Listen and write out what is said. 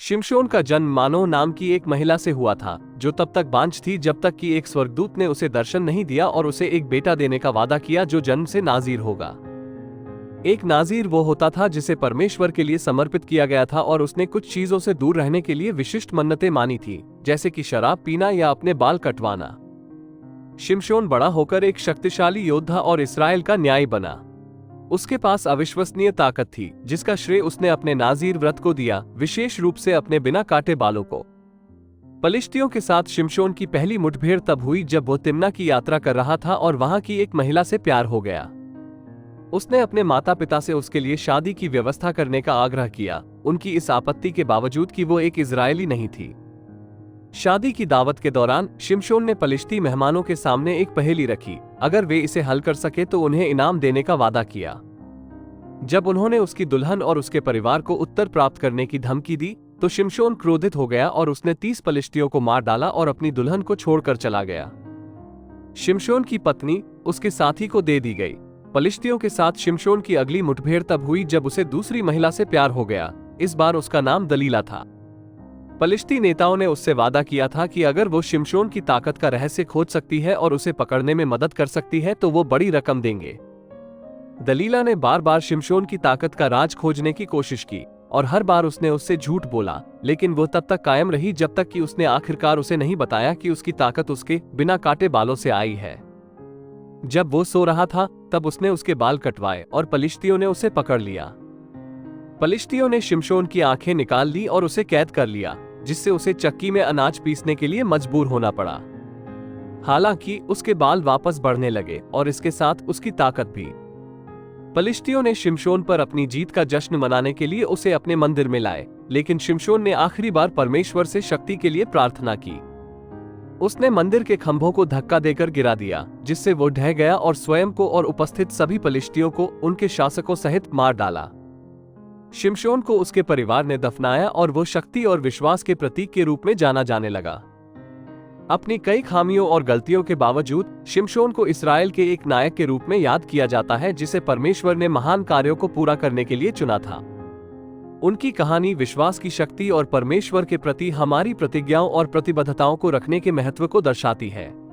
शिमशोन का जन्म मानो नाम की एक महिला से हुआ था, जो तब तक बांझ थी जब तक कि एक स्वर्गदूत ने उसे दर्शन नहीं दिया और उसे एक बेटा देने का वादा किया जो जन्म से नाजीर होगा। एक नाजीर वो होता था जिसे परमेश्वर के लिए समर्पित किया गया था और उसने कुछ चीजों से दूर रहने के लिए विशिष्ट मन्नतें मानी थी, जैसे कि शराब पीना या अपने बाल कटवाना। शिमशोन बड़ा होकर एक शक्तिशाली योद्धा और इस्राएल का न्यायी बना। उसके पास अविश्वसनीय ताकत थी, जिसका श्रेय उसने अपने नाजीर व्रत को दिया, विशेष रूप से अपने बिना काटे बालों को। पलिश्तियों के साथ शिमशोन की पहली मुठभेड़ तब हुई जब वो तिम्ना की यात्रा कर रहा था और वहां की एक महिला से प्यार हो गया। उसने अपने माता पिता से उसके लिए शादी की व्यवस्था करने का आग्रह किया, उनकी इस आपत्ति के बावजूद कि वो एक इजरायली नहीं थी। शादी की दावत के दौरान शिमशोन ने पलिश्ती मेहमानों के सामने एक पहेली रखी। अगर वे इसे हल कर सके तो उन्हें इनाम देने का वादा किया। जब उन्होंने उसकी दुल्हन और उसके परिवार को उत्तर प्राप्त करने की धमकी दी, तो शिमशोन क्रोधित हो गया और उसने 30 पलिश्तियों को मार डाला और अपनी दुल्हन को छोड़कर चला गया। शिमशोन की पत्नी उसके साथी को दे दी गई। पलिश्तियों के साथ शिमशोन की अगली मुठभेड़ तब हुई जब उसे दूसरी महिला से प्यार हो गया। इस बार उसका नाम दलीला था। पलिश्ती नेताओं ने उससे वादा किया था कि अगर वो शिमशोन की ताकत का रहस्य खोज सकती है और उसे पकड़ने में मदद कर सकती है तो वो बड़ी रकम देंगे। दलीला ने बार बार शिमशोन की ताकत का राज खोजने की कोशिश की और हर बार उसने उससे झूठ बोला, लेकिन वो तब तक कायम रही जब तक कि उसने आखिरकार उसे नहीं बताया कि उसकी ताकत उसके बिना काटे बालों से आई है। जब वो सो रहा था तब उसने उसके बाल कटवाए और पलिश्तियों ने उसे पकड़ लिया। पलिश्तियों ने शिमशोन की आंखें निकाल ली और उसे कैद कर लिया, जिससे उसे चक्की में अनाज पीसने के लिए मजबूर होना पड़ा। हालांकि उसके बाल वापस बढ़ने लगे और इसके साथ उसकी ताकत भी। पलिश्तियों ने शिमशोन पर अपनी जीत का जश्न मनाने के लिए उसे अपने मंदिर में लाए, लेकिन शिमशोन ने आखिरी बार परमेश्वर से शक्ति के लिए प्रार्थना की। उसने मंदिर के खंभों को धक्का देकर गिरा दिया, जिससे वो ढह गया और स्वयं को और उपस्थित सभी पलिश्तियों को उनके शासकों सहित मार डाला। शिमशोन को उसके परिवार ने दफनाया और वो शक्ति और विश्वास के प्रतीक के रूप में जाना जाने लगा। अपनी कई खामियों और गलतियों के बावजूद शिमशोन को इस्राएल के एक नायक के रूप में याद किया जाता है, जिसे परमेश्वर ने महान कार्यों को पूरा करने के लिए चुना था। उनकी कहानी विश्वास की शक्ति और परमेश्वर के प्रति हमारी प्रतिज्ञाओं और प्रतिबद्धताओं को रखने के महत्व को दर्शाती है।